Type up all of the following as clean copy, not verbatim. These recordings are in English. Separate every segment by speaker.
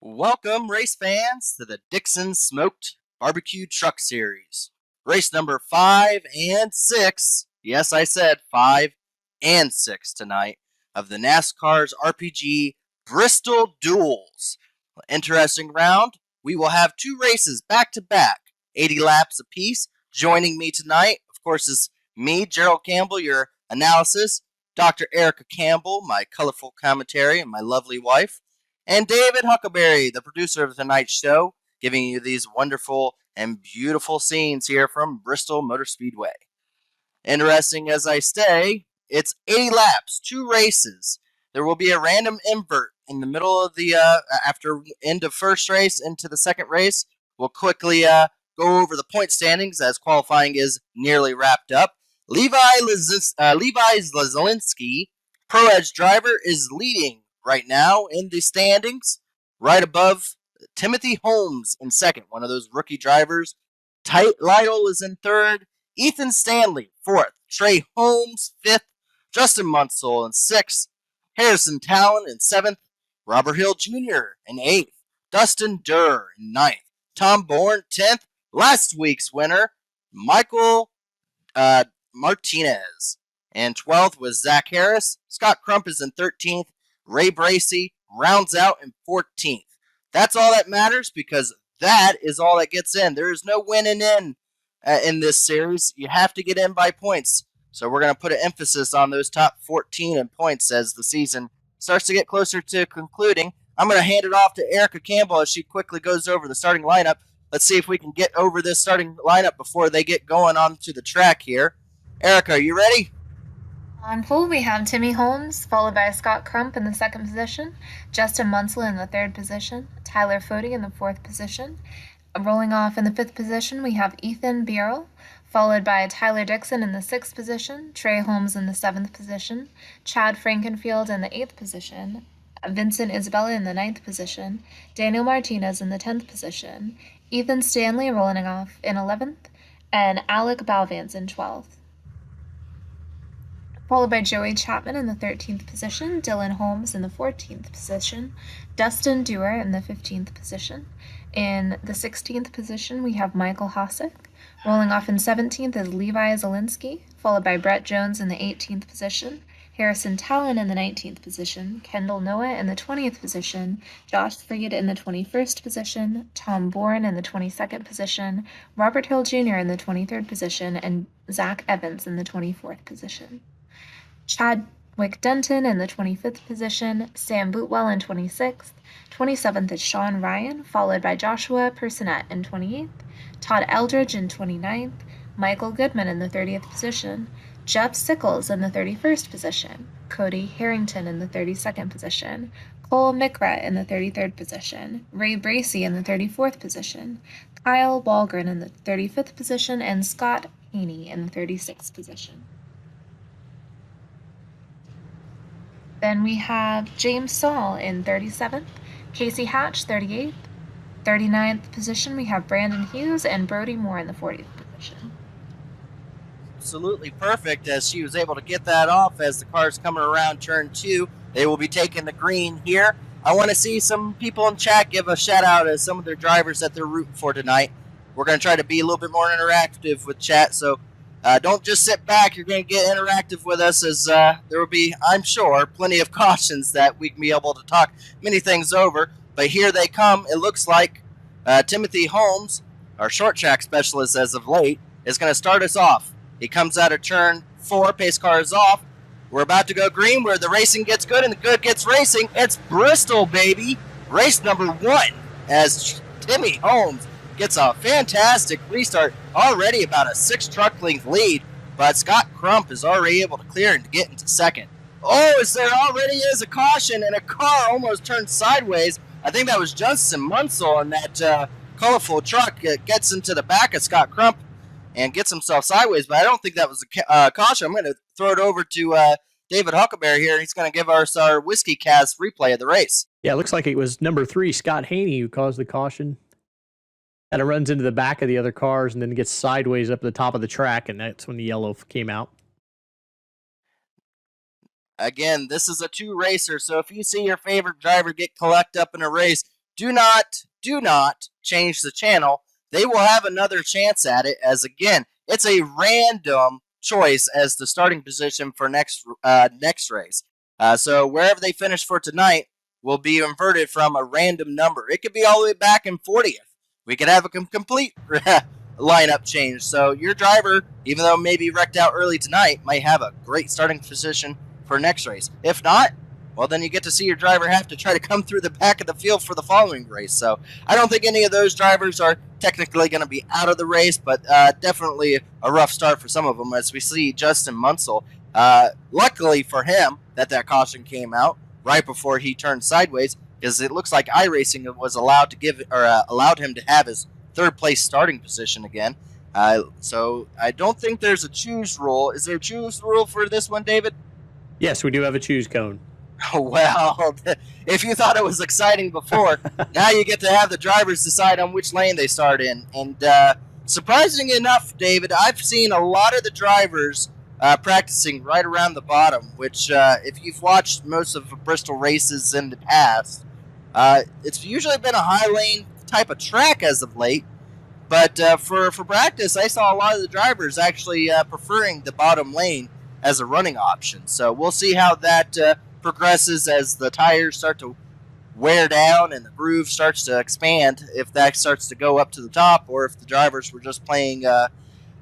Speaker 1: Welcome, race fans, to the Dixon Smoked Barbecue Truck Series. Race number 5 and 6, yes, I said 5 and 6 tonight, of the NASCAR's RPG Bristol Duels. Interesting round. We will have two races back to back, 80 laps apiece. Joining me tonight, of course, is me, Gerald Campbell, your analysis, Dr. Erica Campbell, my colorful commentary, and my lovely wife, and David Huckleberry, the producer of tonight's show, giving you these wonderful and beautiful scenes here from Bristol Motor Speedway. Interesting as I say, it's 80 laps, two races. There will be a random invert in the middle of the, after end of first race into the second race. We'll quickly go over the point standings as qualifying is nearly wrapped up. Levi Zielinski, Pro Edge driver, is leading right now in the standings, right above Timothy Holmes in second, one of those rookie drivers. Lytle is in third, Ethan Stanley fourth, Trey Holmes fifth, Justin Munsell in sixth, Harrison Talon in seventh, Robert Hill Jr. in eighth, Dustin Durr in ninth, Tom Bourne 10th, last week's winner, Michael Martinez. And 12th was Zach Harris. Scott Crump is in 13th. Ray Bracey rounds out in 14th. That's all that matters because that is all that gets in. There is no winning in this series. You have to get in by points. So we're going to put an emphasis on those top 14 in points as the season starts to get closer to concluding. I'm going to hand it off to Erica Campbell as she quickly goes over the starting lineup. Let's see if we can get over this starting lineup before they get going onto the track here. Erica, are you ready?
Speaker 2: On pole, we have Timmy Holmes, followed by Scott Crump in the second position, Justin Munsell in the third position, Tyler Fody in the fourth position. Rolling off in the fifth position, we have Ethan Bearle, followed by Tyler Dixon in the sixth position, Trey Holmes in the seventh position, Chad Frankenfield in the eighth position, Vincent Isabella in the ninth position, Daniel Martinez in the 10th position, Ethan Stanley rolling off in 11th, and Alec Balvance in 12th. Followed by Joey Chapman in the 13th position, Dylan Holmes in the 14th position, Dustin Dewar in the 15th position. In the 16th position, we have Michael Hossack. Rolling off in 17th is Levi Zielinski, followed by Brett Jones in the 18th position, Harrison Talon in the 19th position, Kendall Noah in the 20th position, Josh Freed in the 21st position, Tom Bourne in the 22nd position, Robert Hill Jr. in the 23rd position, and Zach Evans in the 24th position. Chadwick Denton in the 25th position, Sam Bootwell in 26th, 27th is Sean Ryan, followed by Joshua Personette in 28th, Todd Eldridge in 29th, Michael Goodman in the 30th position, Jeff Sickles in the 31st position, Cody Harrington in the 32nd position, Cole Mikra in the 33rd position, Ray Bracey in the 34th position, Kyle Walgren in the 35th position, and Scott Haney in the 36th position. Then we have James Saul in 37th, Casey Hatch 38th, 39th position we have Brandon Hughes, and Brody Moore in the 40th position.
Speaker 1: Absolutely perfect as she was able to get that off as the car's coming around turn 2. They will be taking the green here. I want to see some people in chat give a shout out as some of their drivers that they're rooting for tonight. We're going to try to be a little bit more interactive with chat, so don't just sit back. You're going to get interactive with us as there will be, I'm sure, plenty of cautions that we can be able to talk many things over. But here they come. It looks like Timothy Holmes, our short track specialist as of late, is going to start us off. He comes out of turn 4. Pace car is off. We're about to go green where the racing gets good and the good gets racing. It's Bristol, baby. Race number 1 as Timmy Holmes gets a fantastic restart, already about a 6 truck length lead, but Scott Crump is already able to clear and get into second. Oh, is there already is a caution and a car almost turned sideways. I think that was Justin Munsell in that colorful truck. Gets into the back of Scott Crump and gets himself sideways, but I don't think that was a caution. I'm going to throw it over to David Huckleberry here. He's going to give us our Whiskey Cast replay of the race.
Speaker 3: Yeah, it looks like it was number 3, Scott Haney, who caused the caution. And it runs into the back of the other cars and then gets sideways up the top of the track, and that's when the yellow came out.
Speaker 1: Again, this is a 2-racer, so if you see your favorite driver get collect up in a race, do not change the channel. They will have another chance at it, as again, it's a random choice as the starting position for next race. So wherever they finish for tonight will be inverted from a random number. It could be all the way back in 40th. We could have a complete lineup change. So your driver, even though maybe wrecked out early tonight, might have a great starting position for next race. If not, well, then you get to see your driver have to try to come through the back of the field for the following race. So I don't think any of those drivers are technically going to be out of the race, but definitely a rough start for some of them, as we see Justin Munsell. Luckily for him that caution came out right before he turned sideways, because it looks like iRacing was allowed him to have his third place starting position again. So I don't think there's a choose rule. Is there a choose rule for this one, David?
Speaker 3: Yes, we do have a choose cone.
Speaker 1: Oh, well, if you thought it was exciting before, now you get to have the drivers decide on which lane they start in. And surprisingly enough, David, I've seen a lot of the drivers practicing right around the bottom, which if you've watched most of the Bristol races in the past, it's usually been a high lane type of track as of late. But for practice, I saw a lot of the drivers actually preferring the bottom lane as a running option. So we'll see how that progresses as the tires start to wear down and the groove starts to expand, if that starts to go up to the top, or if the drivers were just playing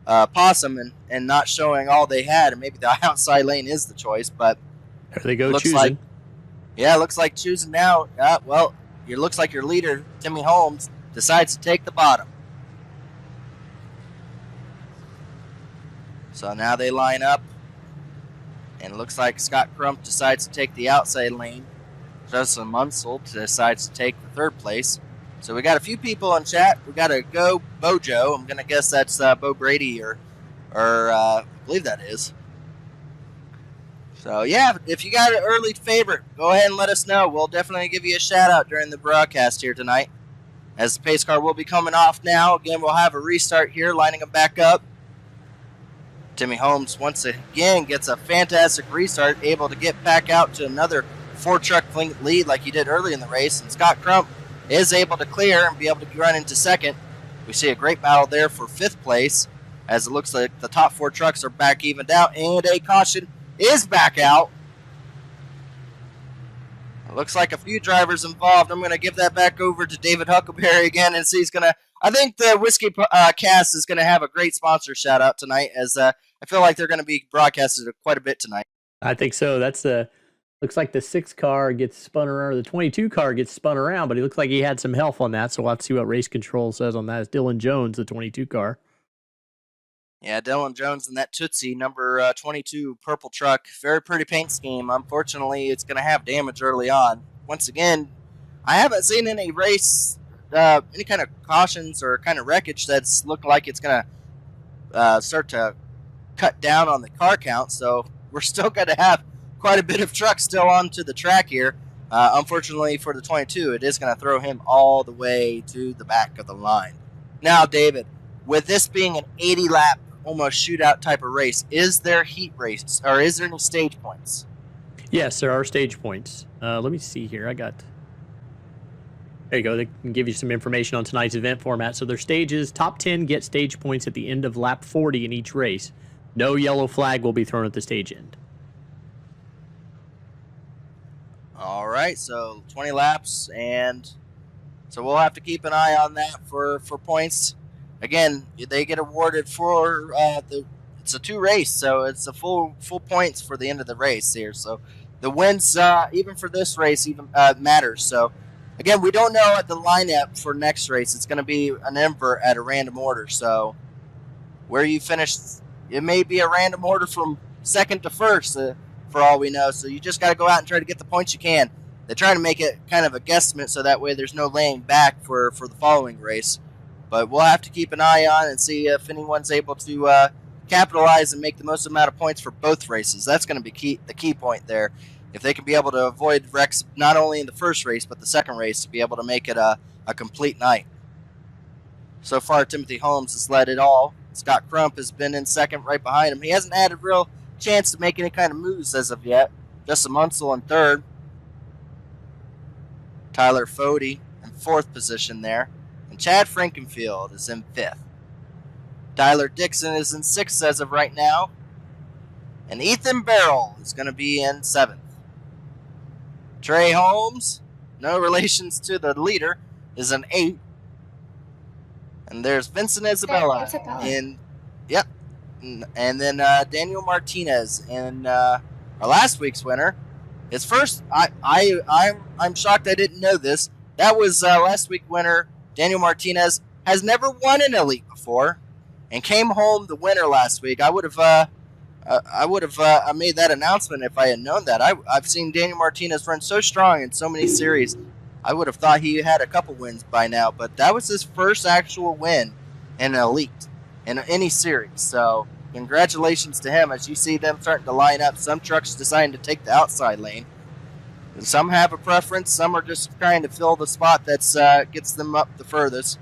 Speaker 1: possum and not showing all they had, and maybe the outside lane is the choice. But
Speaker 3: there they go, choosing.
Speaker 1: Looks like choosing now. Well, it looks like your leader, Timmy Holmes, decides to take the bottom. So now they line up. And it looks like Scott Crump decides to take the outside lane. Justin Munsell decides to take the third place. So we got a few people in chat. We got a Go Bojo. I'm going to guess that's Bo Brady or I believe that is. So yeah, if you got an early favorite, go ahead and let us know. We'll definitely give you a shout out during the broadcast here tonight. As the pace car will be coming off now. Again, we'll have a restart here, lining them back up. Timmy Holmes once again gets a fantastic restart, able to get back out to another 4-truck lead like he did early in the race. And Scott Crump is able to clear and be able to run into second. We see a great battle there for 5th place, as it looks like the top 4 trucks are back evened out, and a caution is back out. It looks like a few drivers involved. I'm going to give that back over to David Huckleberry again, and see he's going to. I think the Whiskey Cast is going to have a great sponsor shout out tonight, as I feel like they're going to be broadcasted quite a bit tonight.
Speaker 3: I think so. That's looks like the 6 car gets spun around, or the 22 car gets spun around, but he looks like he had some help on that. So we'll have to see what race control says on that. It's Dylan Jones, the 22 car.
Speaker 1: Yeah, Dylan Jones in that Tootsie number 22 purple truck. Very pretty paint scheme. Unfortunately, it's going to have damage early on. Once again, I haven't seen any race, any kind of cautions or kind of wreckage that's looked like it's going to start to cut down on the car count. So we're still going to have quite a bit of trucks still onto the track here. Unfortunately for the 22, it is going to throw him all the way to the back of the line. Now, David, with this being an 80-lap almost shootout type of race, is there heat race, or is there any stage points?
Speaker 3: Yes, there are stage points. Let me see here. There you go. They can give you some information on tonight's event format. So their stages, top 10 get stage points at the end of lap 40 in each race. No yellow flag will be thrown at the stage end.
Speaker 1: All right, so 20 laps, and so we'll have to keep an eye on that for points. Again, they get awarded for it's a 2 race, so it's a full points for the end of the race here. So the wins, even for this race, even matters. So again, we don't know at the lineup for next race. It's going to be an invert at a random order. So where you finish, it may be a random order from second to first, for all we know. So you just got to go out and try to get the points you can. They're trying to make it kind of a guesstimate, so that way there's no laying back for the following race. But we'll have to keep an eye on and see if anyone's able to capitalize and make the most amount of points for both races. That's going to be the key point there. If they can be able to avoid wrecks not only in the first race, but the second race, to be able to make it a complete night. So far, Timothy Holmes has led it all. Scott Crump has been in second right behind him. He hasn't had a real chance to make any kind of moves as of yet. Justin Munsell in third. Tyler Fody in 4th position there. And Chad Frankenfield is in 5th. Tyler Dixon is in 6th as of right now. And Ethan Barrell is going to be in 7th. Trey Holmes, no relations to the leader, is in 8th. And there's Vincent Isabella in, yep. And then Daniel Martinez in our last week's winner. His first, I'm shocked I didn't know this. That was last week's winner. Daniel Martinez has never won an Elite before, and came home the winner last week. I would have made that announcement if I had known that. I've seen Daniel Martinez run so strong in so many series. I would have thought he had a couple wins by now, but that was his first actual win in an Elite in any series. So congratulations to him. As you see them starting to line up, some trucks deciding to take the outside lane. Some have a preference. Some are just trying to fill the spot that gets them up the furthest.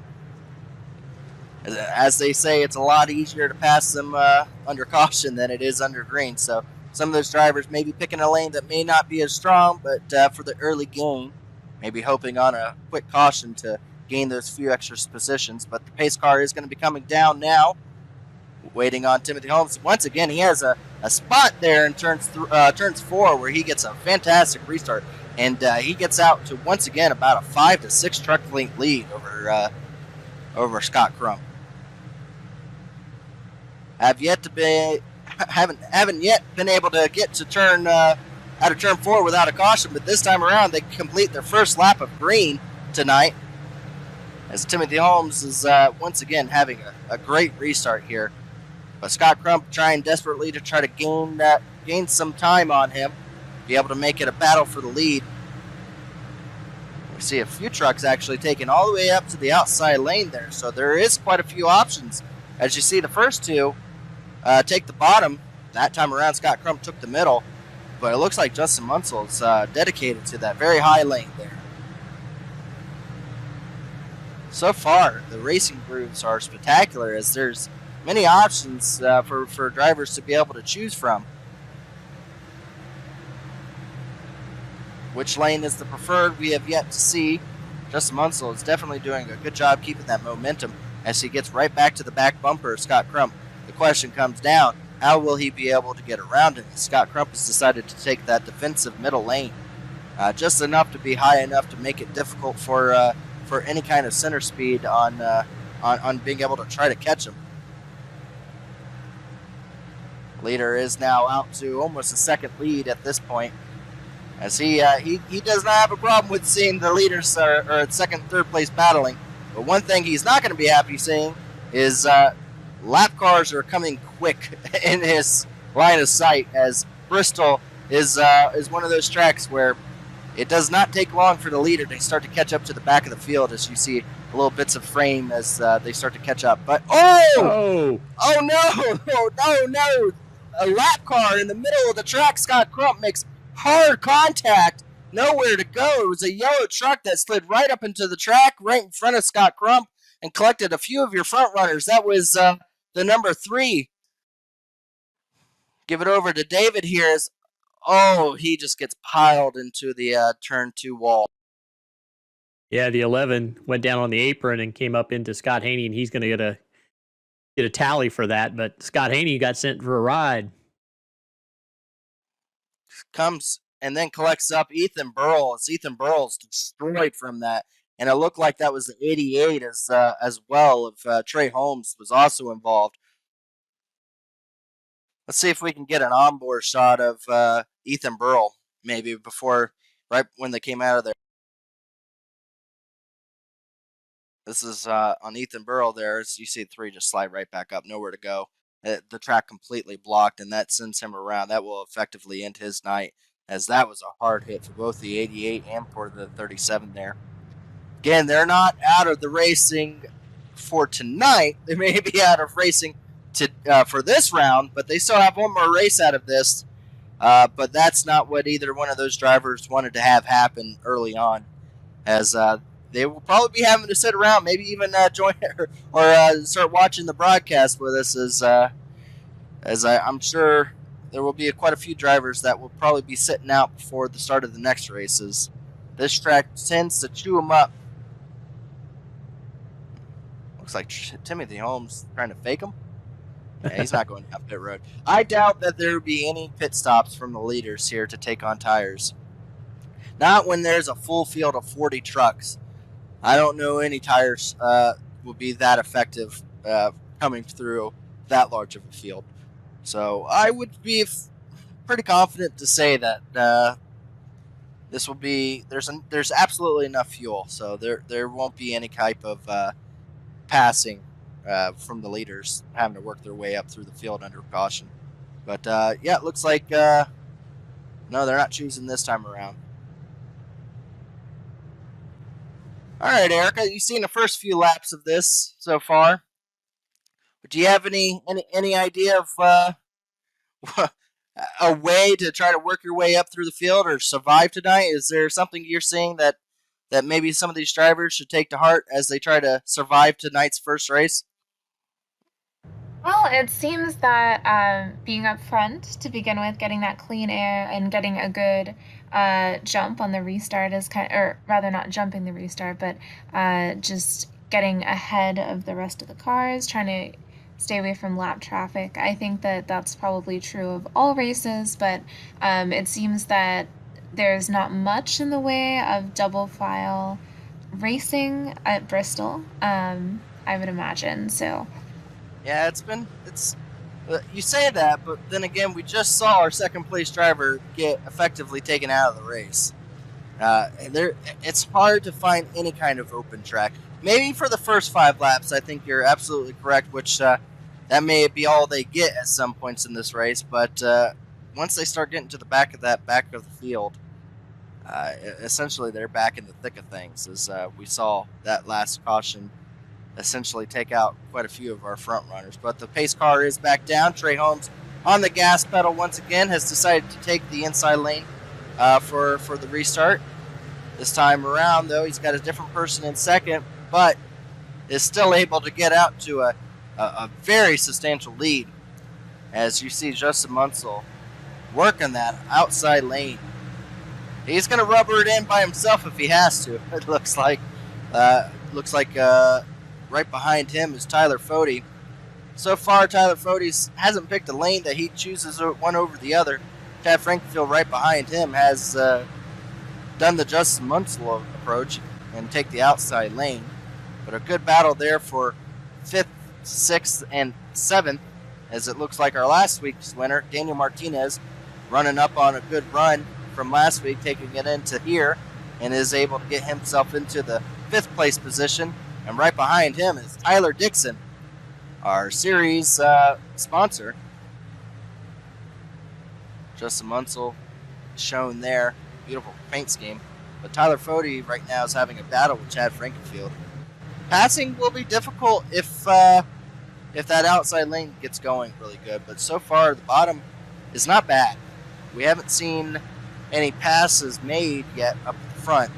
Speaker 1: As they say, it's a lot easier to pass them under caution than it is under green. So some of those drivers may be picking a lane that may not be as strong, but for the early gain, maybe hoping on a quick caution to gain those few extra positions. But the pace car is going to be coming down now, waiting on Timothy Holmes. Once again, he has a spot there in turns 4 where he gets a fantastic restart, and he gets out to, once again, about a 5 to 6 truck length lead over Scott Crump. Haven't yet been able to get to turn out of turn 4 without a caution, but this time around they complete their first lap of green tonight, as Timothy Holmes is once again having a great restart here. But Scott Crump trying desperately to try to gain some time on him, be able to make it a battle for the lead. We see a few trucks actually taking all the way up to the outside lane there, so there is quite a few options. As you see, the first two take the bottom. That time around, Scott Crump took the middle, but it looks like Justin Munsel's dedicated to that very high lane there. So far, the racing grooves are spectacular, as there's many options for drivers to be able to choose from. Which lane is the preferred, we have yet to see. Justin Munsel is definitely doing a good job keeping that momentum as he gets right back to the back bumper of Scott Crump. The question comes down, how will he be able to get around him? Scott Crump has decided to take that defensive middle lane, just enough to be high enough to make it difficult for any kind of center speed on being able to try to catch him. Leader is now out to almost a second lead at this point, as he does not have a problem with seeing the leaders or second and third place battling. But one thing he's not going to be happy seeing is lap cars are coming quick in his line of sight, as Bristol is one of those tracks where it does not take long for the leader to start to catch up to the back of the field, as you see little bits of frame as they start to catch up. But oh no! A lap car in the middle of the track. Scott Crump makes hard contact. Nowhere to go. It was a yellow truck that slid right up into the track right in front of Scott Crump and collected a few of your front runners. That was the number 3. Give it over to David here. He just gets piled into the turn 2 wall.
Speaker 3: Yeah, the 11 went down on the apron and came up into Scott Haney, and he's going to get a tally for that. But Scott Haney got sent for a ride.
Speaker 1: Comes and then collects up Ethan Burrell. Ethan Burrell's destroyed from that, and it looked like that was the 88 as well. If Trey Holmes was also involved. Let's see if we can get an onboard shot of Ethan Burrell maybe right when they came out of there. This is on Ethan Burrell there. As you see, 3 just slide right back up, nowhere to go. The track completely blocked, and that sends him around. That will effectively end his night, as that was a hard hit for both the 88 and for the 37 there. Again, they're not out of the racing for tonight. They may be out of racing for this round, but they still have one more race out of this. But that's not what either one of those drivers wanted to have happen early on, as they will probably be having to sit around, maybe even join or start watching the broadcast with us, as I'm sure there will be quite a few drivers that will probably be sitting out before the start of the next races. This track tends to chew them up Looks like Timothy Holmes trying to fake him. Yeah, he's not going down pit road. I doubt that there would be any pit stops from the leaders here to take on tires. Not when there's a full field of 40 trucks. I don't know any tires will be that effective coming through that large of a field. So I would be pretty confident to say that this will be there's absolutely enough fuel, so there won't be any type of passing from the leaders having to work their way up through the field under caution. But yeah, it looks like no, they're not choosing this time around. All right, Erica, you've seen the first few laps of this so far. But do you have any idea of a way to try to work your way up through the field or survive tonight? Is there something you're seeing that maybe some of these drivers should take to heart as they try to survive tonight's first race?
Speaker 2: Well, it seems that being up front to begin with, getting that clean air and getting a good jump on the restart is or rather not jumping the restart, but just getting ahead of the rest of the cars, trying to stay away from lap traffic. I think that that's probably true of all races, but it seems that there's not much in the way of double file racing at Bristol, I would imagine. So.
Speaker 1: Yeah, it's you say that, but then again, we just saw our second place driver get effectively taken out of the race. It's hard to find any kind of open track. Maybe for the first 5 laps, I think you're absolutely correct, which that may be all they get at some points in this race. But once they start getting to the back of the field, essentially they're back in the thick of things, as we saw that last caution essentially take out quite a few of our front runners. But the pace car is back down. Trey Holmes on the gas pedal once again has decided to take the inside lane for the restart. This time around, though, he's got a different person in second, but is still able to get out to a very substantial lead, as you see Justin Munsell working that outside lane. He's going to rubber it in by himself if he has to, it looks like. Right behind him is Tyler Fode. So far, Tyler Fode hasn't picked a lane that he chooses one over the other. Chad Frankenfield right behind him has done the Justin Munsell approach and take the outside lane. But a good battle there for 5th, 6th, and 7th, as it looks like our last week's winner, Daniel Martinez, running up on a good run from last week, taking it into here, and is able to get himself into the 5th place position. And right behind him is Tyler Dixon, our series sponsor. Justin Munsell shown there. Beautiful paint scheme. But Tyler Fode right now is having a battle with Chad Frankenfield. Passing will be difficult if that outside lane gets going really good. But so far, the bottom is not bad. We haven't seen any passes made yet up the front.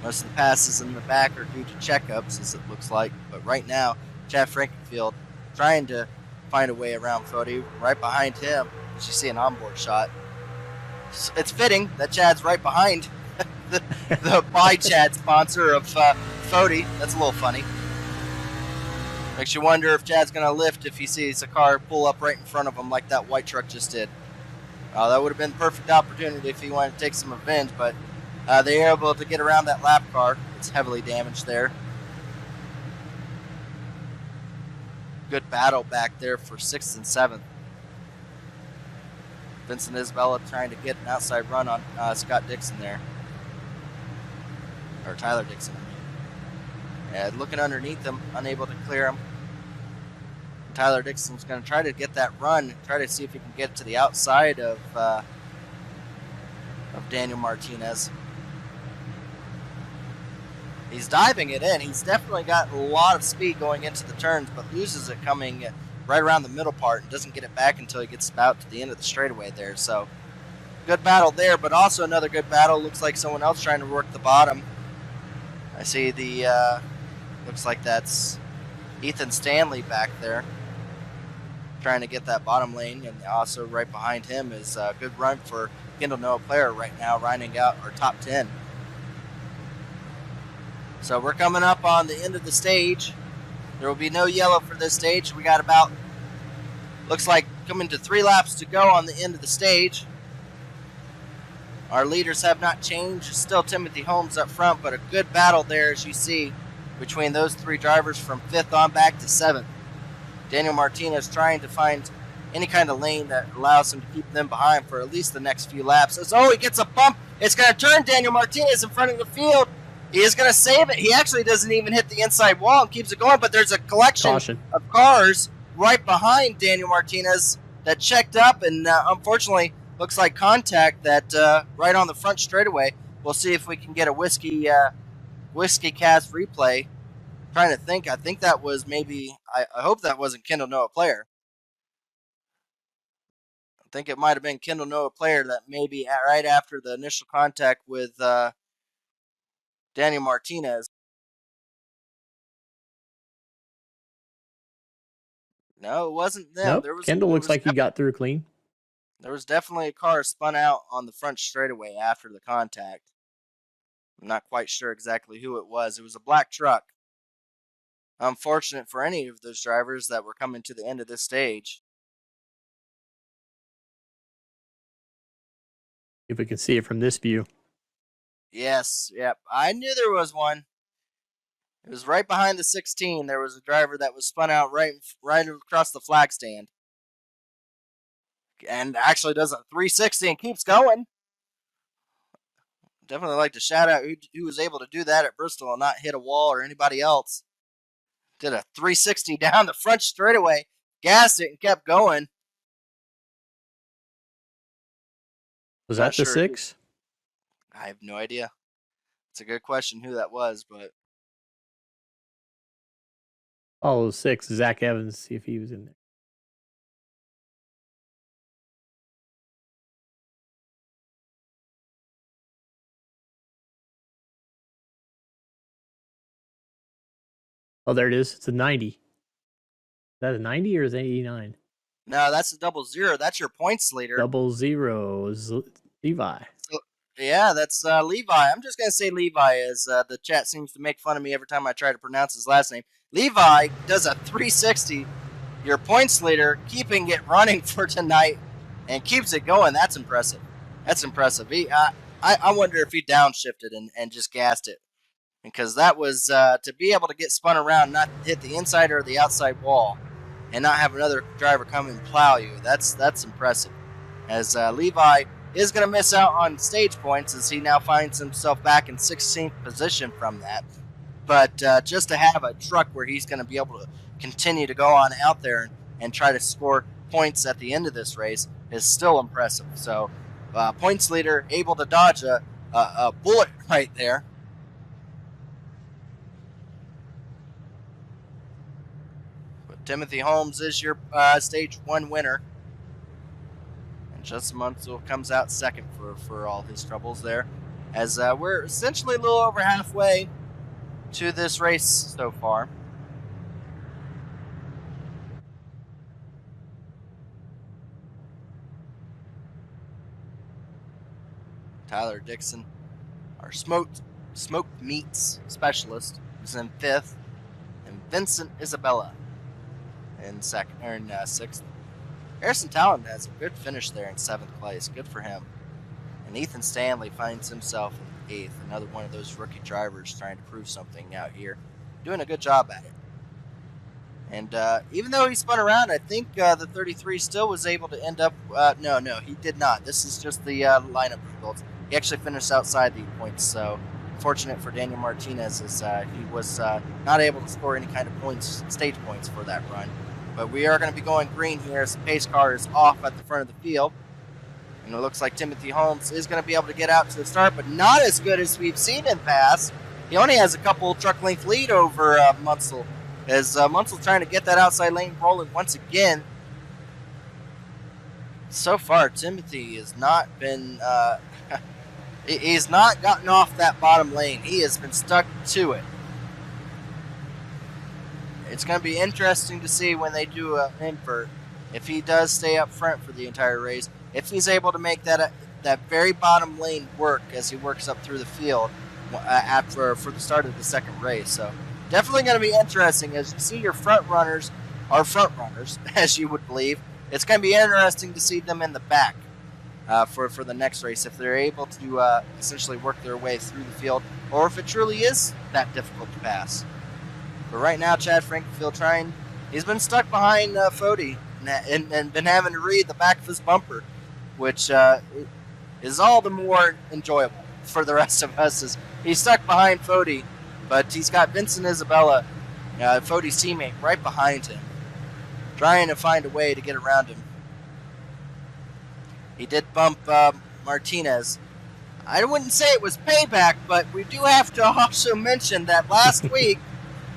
Speaker 1: Most of the passes in the back are due to checkups, as it looks like. But right now, Chad Frankenfield trying to find a way around Fode. Right behind him, as you see an onboard shot. It's fitting that Chad's right behind the By Chad sponsor of Fode. That's a little funny. Makes you wonder if Chad's going to lift if he sees a car pull up right in front of him like that white truck just did. That would have been the perfect opportunity if he wanted to take some revenge, but they are able to get around that lap car. It's heavily damaged there. Good battle back there for 6th and 7th. Vincent Isabella trying to get an outside run on Scott Dixon there. Or Tyler Dixon, I mean. Looking underneath him, unable to clear him. Tyler Dixon's going to try to get that run, try to see if he can get to the outside of Daniel Martinez. He's diving it in. He's definitely got a lot of speed going into the turns, but loses it coming right around the middle part and doesn't get it back until he gets about to the end of the straightaway there. So, good battle there, but also another good battle. Looks like someone else trying to work the bottom. I see looks like that's Ethan Stanley back there trying to get that bottom lane, and also right behind him is a good run for Kendall Noah Player right now, rounding out our top 10. So we're coming up on the end of the stage. There will be no yellow for this stage. We got about, looks like, coming to 3 laps to go on the end of the stage. Our leaders have not changed. Still Timothy Holmes up front, but a good battle there, as you see, between those 3 drivers from 5th on back to 7th. Daniel Martinez trying to find any kind of lane that allows him to keep them behind for at least the next few laps. He gets a bump. It's going to turn Daniel Martinez in front of the field. He is going to save it. He actually doesn't even hit the inside wall and keeps it going, but there's a collection of cars right behind Daniel Martinez that checked up, and unfortunately looks like contact that right on the front straightaway. We'll see if we can get a whiskey cast replay. I'm trying to think. I think that was maybe, I hope that wasn't Kendall Noah Player. I think it might have been Kendall Noah Player that maybe right after the initial contact with Daniel Martinez. No, it wasn't them.
Speaker 3: Nope. Kendall looks like he got through clean.
Speaker 1: There was definitely a car spun out on the front straightaway after the contact. I'm not quite sure exactly who it was. It was a black truck. Unfortunate for any of those drivers that were coming to the end of this stage.
Speaker 3: If we can see it from this view.
Speaker 1: Yes, yep. I knew there was one. It was right behind the 16. There was a driver that was spun out right across the flag stand. And actually does a 360 and keeps going. Definitely like to shout out who was able to do that at Bristol and not hit a wall or anybody else. Did a 360 down the front straightaway, gassed it and kept going.
Speaker 3: Was that the 6?
Speaker 1: I have no idea. It's a good question who that was, but
Speaker 3: oh, 6, Zach Evans, see if he was in there. Oh, there it is. It's a 90. Is that a 90 or is it 89?
Speaker 1: No, that's a 00. That's your points leader.
Speaker 3: 00 is Levi.
Speaker 1: So, yeah, that's Levi. I'm just going to say Levi, as the chat seems to make fun of me every time I try to pronounce his last name. Levi does a 360. Your points leader, keeping it running for tonight and keeps it going. That's impressive. That's impressive. I wonder if he downshifted and just gassed it. Because that was to be able to get spun around, not hit the inside or the outside wall, and not have another driver come and plow you. That's impressive. As Levi is going to miss out on stage points as he now finds himself back in 16th position from that. But just to have a truck where he's going to be able to continue to go on out there and try to score points at the end of this race is still impressive. So points leader able to dodge a bullet right there. Timothy Holmes is your stage 1 winner. And Justin Munsell comes out second for all his troubles there. As we're essentially a little over halfway to this race so far. Tyler Dixon, our smoked meats specialist, is in 5th. And Vincent Isabella in 6th. Harrison Talon has a good finish there in 7th place. Good for him. And Ethan Stanley finds himself in 8th. Another one of those rookie drivers trying to prove something out here. Doing a good job at it. And even though he spun around, I think the 33 still was able to end up... No, he did not. This is just the lineup results. He actually finished outside the points, so fortunate for Daniel Martinez as he was not able to score any kind of points, stage points for that run. But we are going to be going green here as the pace car is off at the front of the field. And it looks like Timothy Holmes is going to be able to get out to the start, but not as good as we've seen in the past. He only has a couple truck length lead over Munsell, as Munsell trying to get that outside lane rolling once again. So far, Timothy has not been... he's not gotten off that bottom lane. He has been stuck to it. It's going to be interesting to see when they do an invert, if he does stay up front for the entire race, if he's able to make that very bottom lane work as he works up through the field, for the start of the second race. So definitely going to be interesting as you see your front runners are front runners, as you would believe. It's going to be interesting to see them in the back for the next race if they're able to essentially work their way through the field, or if it truly is that difficult to pass. But right now, Chad Frankenfield he's been stuck behind Fody and been having to read the back of his bumper, which is all the more enjoyable for the rest of us. As he's stuck behind Fody, but he's got Vincent Isabella, Fody's teammate, right behind him, trying to find a way to get around him. He did bump Martinez. I wouldn't say it was payback, but we do have to also mention that last week,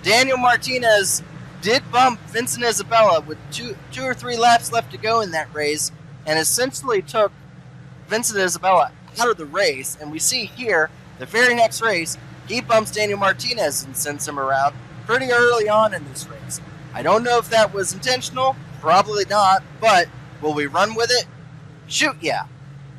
Speaker 1: Daniel Martinez did bump Vincent Isabella with two or three laps left to go in that race, and essentially took Vincent Isabella out of the race. And we see here, the very next race, he bumps Daniel Martinez and sends him around pretty early on in this race. I don't know if that was intentional, probably not, but will we run with it? Shoot, yeah.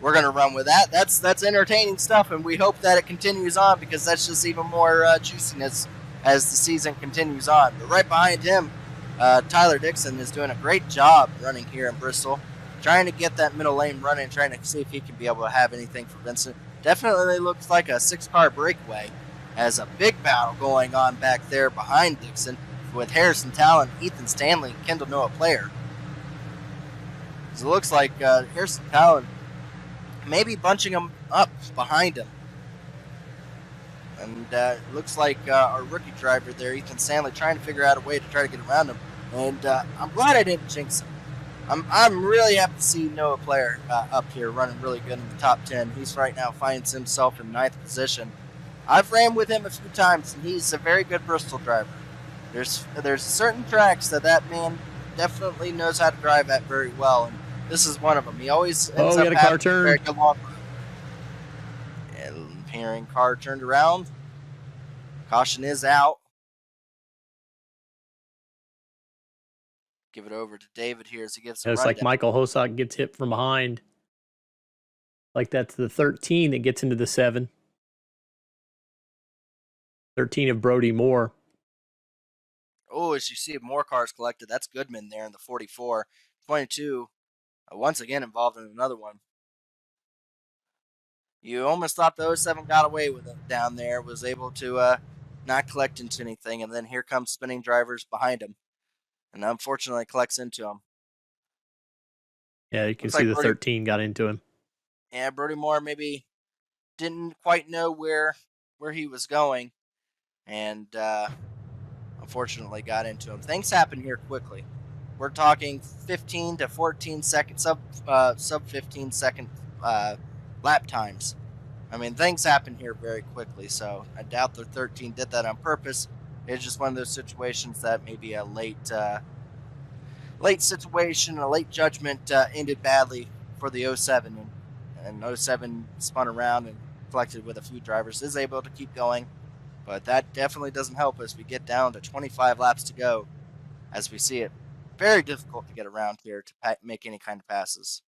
Speaker 1: We're going to run with that. That's entertaining stuff, and we hope that it continues on, because that's just even more juiciness as the season continues on. But right behind him, Tyler Dixon is doing a great job running here in Bristol, trying to get that middle lane running, trying to see if he can be able to have anything for Vincent. Definitely looks like a 6-car breakaway, as a big battle going on back there behind Dixon with Harrison Talon, Ethan Stanley, and Kendall Noah Player. So it looks like Harrison Talon maybe bunching him up behind him. And it looks like our rookie driver there, Ethan Stanley, trying to figure out a way to try to get around him. And I'm glad I didn't jinx him. I'm really happy to see Noah Player up here running really good in the top 10. He's right now finds himself in 9th position. I've ran with him a few times, and he's a very good Bristol driver. There's certain tracks that man definitely knows how to drive at very well, and this is one of them. He always ends up
Speaker 3: got a
Speaker 1: having
Speaker 3: car turn.
Speaker 1: a very good long run. And hearing car turned around. Caution is out. Give it over to David here as he gives some
Speaker 3: It's
Speaker 1: rundown.
Speaker 3: like Michael Hosak gets hit from behind. Like that's the 13 that gets into the 7. 13 of Brody Moore.
Speaker 1: Oh, as you see more cars collected, that's Goodman there in the 44. 22, once again involved in another one. You almost thought the 07 got away with it down there, was able to not collect into anything, and then here comes spinning drivers behind him. And unfortunately collects into him.
Speaker 3: Yeah, you can
Speaker 1: Looks
Speaker 3: see
Speaker 1: like
Speaker 3: the 13 got into him.
Speaker 1: Yeah, Brody Moore maybe didn't quite know where he was going, and unfortunately got into him. Things happen here quickly. We're talking 15 to 14 seconds, sub 15 second lap times. I mean, things happen here very quickly, so I doubt the 13 did that on purpose. It's just one of those situations that maybe a late situation, a late judgment ended badly for the 07, and 07 spun around and collected with a few drivers, is able to keep going, but that definitely doesn't help as we get down to 25 laps to go. As we see it, very difficult to get around here to make any kind of passes.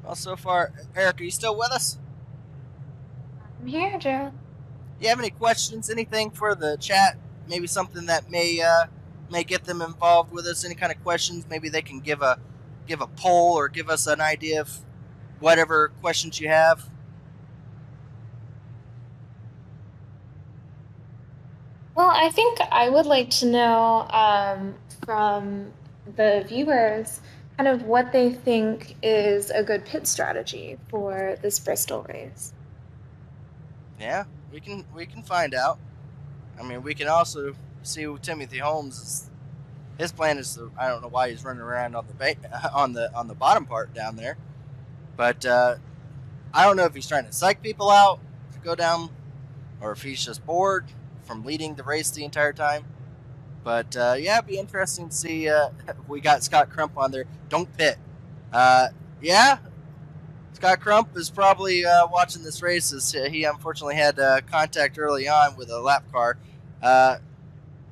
Speaker 1: Well, so far, Eric, are you still with us?
Speaker 2: I'm here, Gerald.
Speaker 1: You have any questions, anything for the chat? Maybe something that may get them involved with us. Any kind of questions? Maybe they can give a poll or give us an idea of whatever questions you have.
Speaker 2: Well, I think I would like to know from the viewers kind of what they think is a good pit strategy for this Bristol race.
Speaker 1: Yeah, we can find out. I mean, we can also see who Timothy Holmes is. His plan is to, I don't know why he's running around on the bottom part down there, but I don't know if he's trying to psych people out to go down, or if he's just bored from leading the race the entire time. But yeah, it'd be interesting to see. We got Scott Crump on there. Don't pit. Yeah, Scott Crump is probably watching this race, as he unfortunately had contact early on with a lap car.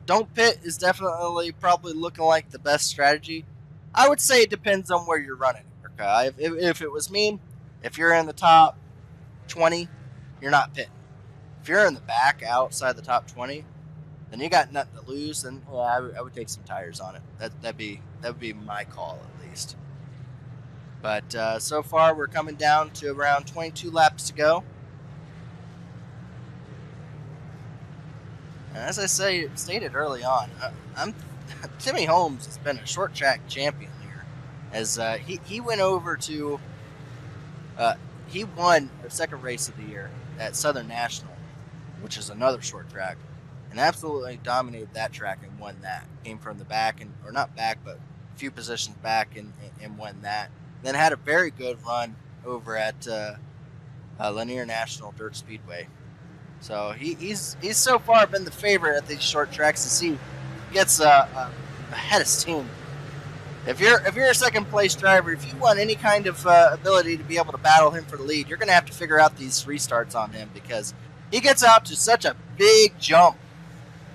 Speaker 1: don't pit is definitely probably looking like the best strategy. I would say it depends on where you're running. Okay, if it was me, if you're in the top 20, you're not pitting. If you're in the back outside the top 20, then you got nothing to lose. And yeah, I would take some tires on it. That would be my call at least. But so far we're coming down to around 22 laps to go. And as I stated early on, Timmy Holmes has been a short track champion here, as he went over to he won the second race of the year at Southern National, which is another short track, and absolutely dominated that track and won that. Came from the back, or not back, but a few positions back and won that. Then had a very good run over at Lanier National Dirt Speedway. So he's so far been the favorite at these short tracks as he gets ahead of steam. If you're a second place driver, if you want any kind of ability to be able to battle him for the lead, you're going to have to figure out these restarts on him, because he gets out to such a big jump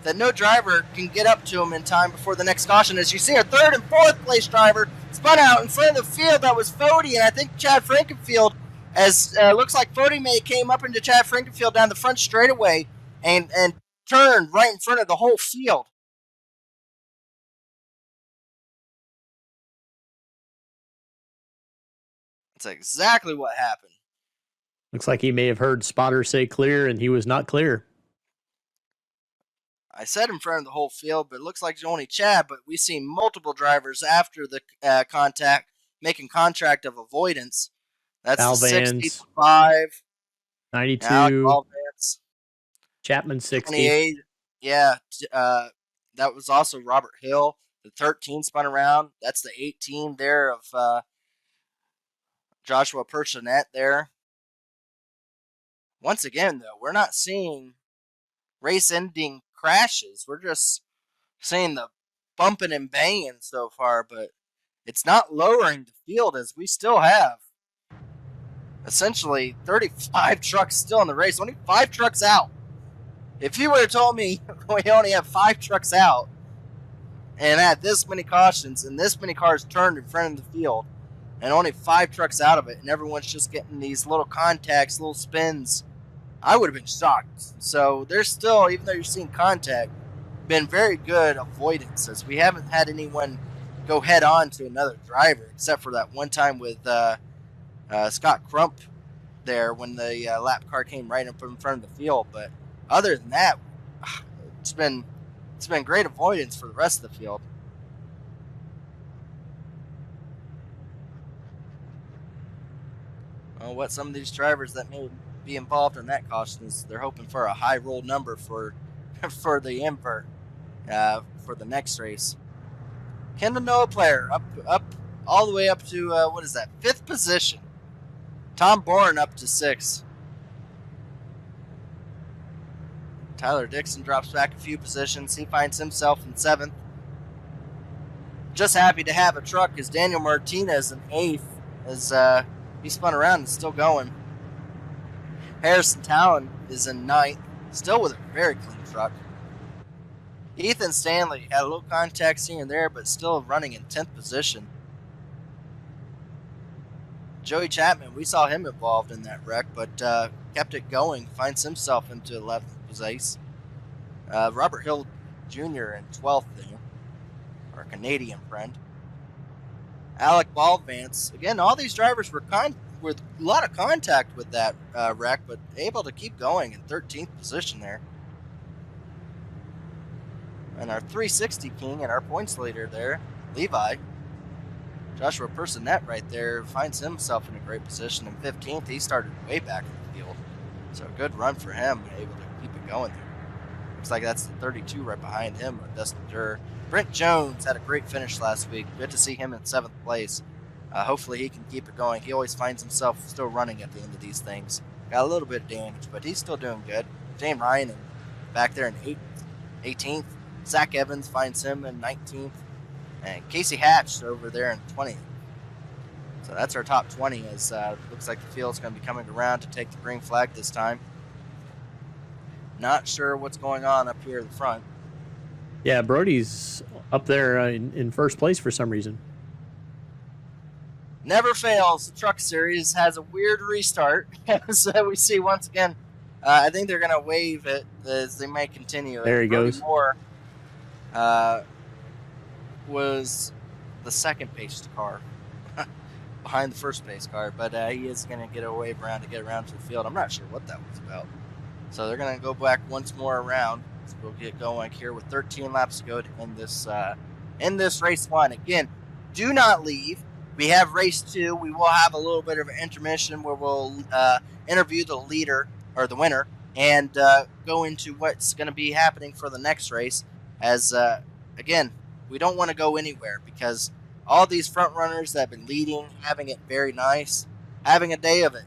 Speaker 1: that no driver can get up to him in time before the next caution. As you see, our third and fourth place driver spun out in front of the field. That was Fody, and I think Chad Frankenfield, as looks like Fody came up into Chad Frankenfield down the front straightaway and turned right in front of the whole field. That's exactly what happened.
Speaker 3: Looks like he may have heard spotter say clear, and he was not clear.
Speaker 1: I said in front of the whole field, but it looks like it's only Chad. But we've seen multiple drivers after the contact making contract of avoidance. That's
Speaker 3: Val
Speaker 1: the
Speaker 3: Vance,
Speaker 1: 65,
Speaker 3: 92,
Speaker 1: Vance,
Speaker 3: Chapman 60.
Speaker 1: 28. Yeah, that was also Robert Hill. The 13 spun around. That's the 18 there of Joshua Personnette there. Once again, though, we're not seeing race-ending crashes. We're just seeing the bumping and banging so far, but it's not lowering the field, as we still have essentially 35 trucks still in the race. Only 5 trucks out. If you would have told me we only have 5 trucks out and had this many cautions and this many cars turned in front of the field and only 5 trucks out of it and everyone's just getting these little contacts, little spins, I would have been shocked. So there's still, even though you're seeing contact, been very good avoidance, as we haven't had anyone go head on to another driver, except for that one time with Scott Crump there when the lap car came right up in front of the field. But other than that, it's been great avoidance for the rest of the field. Well, what some of these drivers that may be involved in that caution is they're hoping for a high roll number for the invert for the next race. Kendall Noah player up all the way up to what is that, 5th position. Tom Bourne up to 6th. Tyler Dixon drops back a few positions. He finds himself in 7th. Just happy to have a truck as Daniel Martinez in 8th as he spun around and still going. Harrison Talon is in 9th, still with a very clean truck. Ethan Stanley had a little contact here and there, but still running in 10th position. Joey Chapman, we saw him involved in that wreck, but kept it going, finds himself into 11th place. Robert Hill Jr. in 12th there, our Canadian friend. Alec Baldvance, again, all these drivers were with a lot of contact with that wreck, but able to keep going in 13th position there. And our 360 king and our points leader there, Levi, Joshua Personnette right there, finds himself in a great position. In 15th, he started way back in the field. So a good run for him, able to keep it going there. Looks like that's the 32 right behind him, Dustin Durr. Brent Jones had a great finish last week. Good to see him in 7th place. Hopefully he can keep it going. He always finds himself still running at the end of these things. Got a little bit of damage, but he's still doing good. James Ryan back there in 18th. Zach Evans finds him in 19th. And Casey Hatch over there in 20th. So that's our top 20, as looks like the field's going to be coming around to take the green flag this time. Not sure what's going on up here in the front.
Speaker 3: Yeah, Brody's up there in first place for some reason.
Speaker 1: Never fails. The Truck Series has a weird restart. So we see once again. I think they're going to waive it as they may continue.
Speaker 3: There he
Speaker 1: Brody
Speaker 3: goes.
Speaker 1: Moore was the second pace car behind the first pace car, but he is going to get a wave around to get around to the field. I'm not sure what that was about. So they're going to go back once more around. So we'll get going here with 13 laps to go to end this race one. Again, do not leave. We have race 2. We will have a little bit of an intermission where we'll interview the leader or the winner and go into what's going to be happening for the next race. As again, we don't want to go anywhere because all these front runners that have been leading, having it very nice, having a day of it,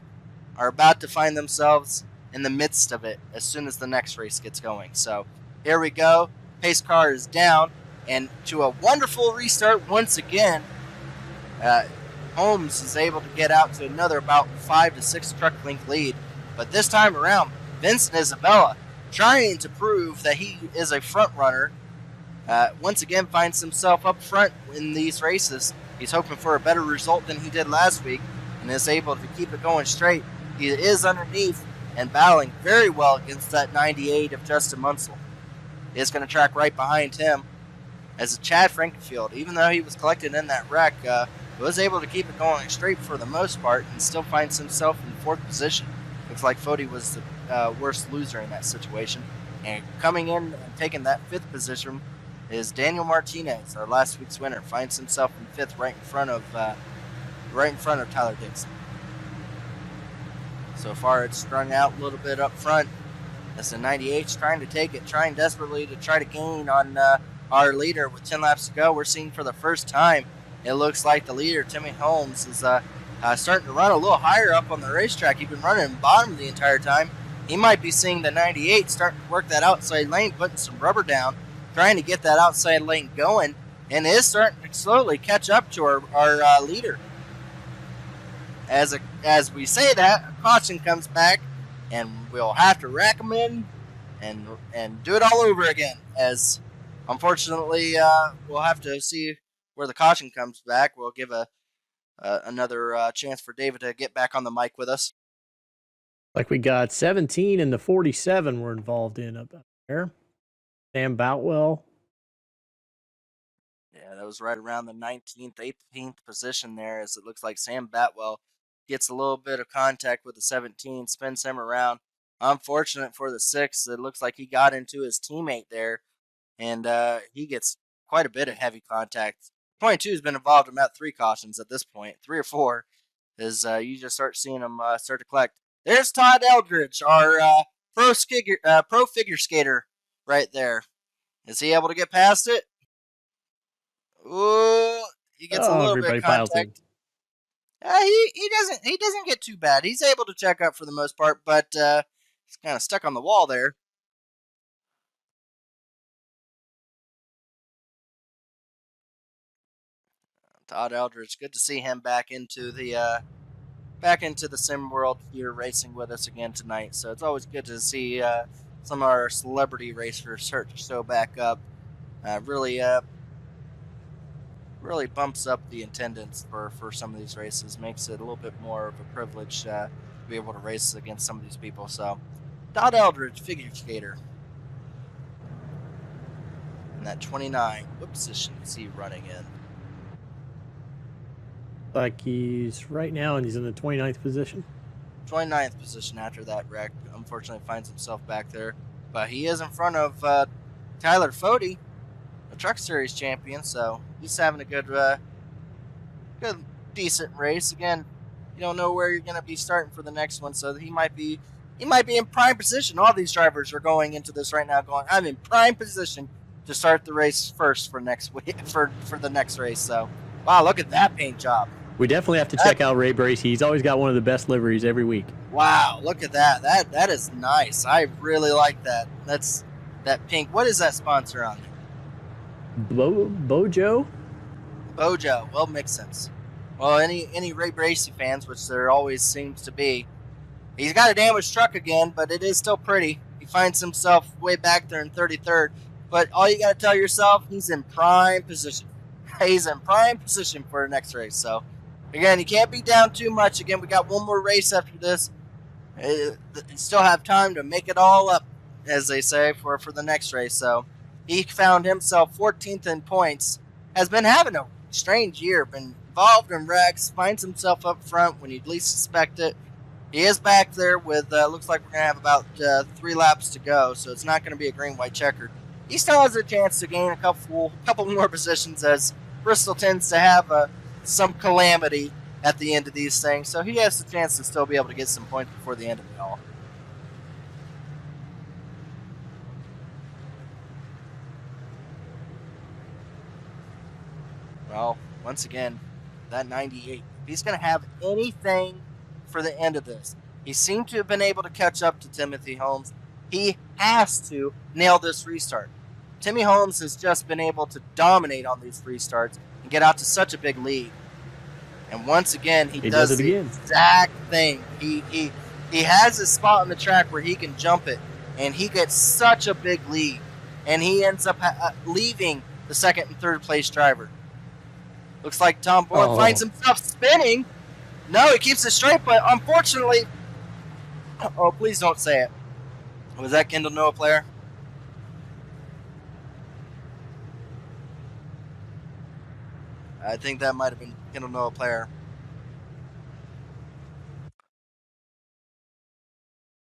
Speaker 1: are about to find themselves in the midst of it as soon as the next race gets going. So here we go. Pace car is down, and to a wonderful restart once again. Holmes is able to get out to another about 5 to 6 truck length lead, but this time around, Vincent Isabella, trying to prove that he is a front runner, once again finds himself up front in these races. He's hoping for a better result than he did last week and is able to keep it going straight. He is underneath and battling very well against that 98 of Justin Munsell. He is going to track right behind him as Chad Frankenfield, even though he was collected in that wreck, was able to keep it going straight for the most part and still finds himself in 4th position. Looks like Fody was the worst loser in that situation. And coming in and taking that 5th position is Daniel Martinez, our last week's winner. Finds himself in 5th, right in front of Tyler Dixon. So far, it's strung out a little bit up front. As the 98's trying to take it, trying desperately to try to gain on our leader with 10 laps to go. We're seeing for the first time, it looks like the leader, Timmy Holmes, is starting to run a little higher up on the racetrack. He's been running in bottom the entire time. He might be seeing the 98 starting to work that outside lane, putting some rubber down, trying to get that outside lane going, and is starting to slowly catch up to our leader. As we say that, a caution comes back, and we'll have to rack them in and do it all over again. As unfortunately, we'll have to see where the caution comes back. We'll give another chance for David to get back on the mic with us.
Speaker 3: Like we got 17 and the 47 were involved in up there. Sam Boutwell.
Speaker 1: Yeah, that was right around the 19th, 18th position there, as it looks like Sam Batwell gets a little bit of contact with the 17, spins him around. Unfortunate for the 6, it looks like he got into his teammate there, and he gets quite a bit of heavy contact. 22 has been involved in about 3 cautions at this point, 3 or 4, as you just start seeing them start to collect. There's Todd Eldridge, our pro figure skater right there. Is he able to get past it? Ooh, he gets a little bit of contact. He doesn't get too bad. He's able to check up for the most part, but he's kind of stuck on the wall there. Todd Eldridge, good to see him back into the sim world here, racing with us again tonight. So it's always good to see some of our celebrity racers start to show back up. Really bumps up the attendance for some of these races, makes it a little bit more of a privilege to be able to race against some of these people. So Todd Eldridge, figure skater. And that 29, what position is he running in?
Speaker 3: Like he's right now, and he's in the 29th position.
Speaker 1: 29th position after that wreck. Unfortunately, finds himself back there. But he is in front of Tyler Fody, a Truck Series champion, so he's having a good, decent race. Again, you don't know where you're going to be starting for the next one, so he might be in prime position. All these drivers are going into this right now going, I'm in prime position to start the race first for next week, for the next race. So, wow, look at that paint job.
Speaker 3: We definitely have to check out Ray Bracey. He's always got one of the best liveries every week.
Speaker 1: Wow, look at that. That is nice. I really like that. That's that pink. What is that sponsor on there?
Speaker 3: Bojo?
Speaker 1: Bojo. Well, makes sense. Well, any Ray Bracey fans, which there always seems to be, he's got a damaged truck again, but it is still pretty. He finds himself way back there in 33rd. but all you got to tell yourself, he's in prime position. He's in prime position for the next race. So, again, you can't be down too much. Again, we got one more race after this. You still have time to make it all up, as they say, for the next race. So, he found himself 14th in points. Has been having a strange year. Been involved in wrecks. Finds himself up front when you'd least suspect it. He is back there with, looks like we're going to have about 3 laps to go, so it's not going to be a green-white checker. He still has a chance to gain a couple more positions, as Bristol tends to have some calamity at the end of these things, so he has the chance to still be able to get some points before the end of it all. Well, once again, that 98, if he's going to have anything for the end of this, he seemed to have been able to catch up to Timothy Holmes. He has to nail this restart. Timmy Holmes has just been able to dominate on these restarts and get out to such a big lead. And once again, he does the exact thing. He has a spot on the track where he can jump it, and he gets such a big lead, and he ends up leaving the second and third place driver. Looks like Tom Bourne finds himself spinning. No, he keeps it straight, but unfortunately... Oh, please don't say it. Was that Kendall Noah player? I think that might have been Kendall Noah player.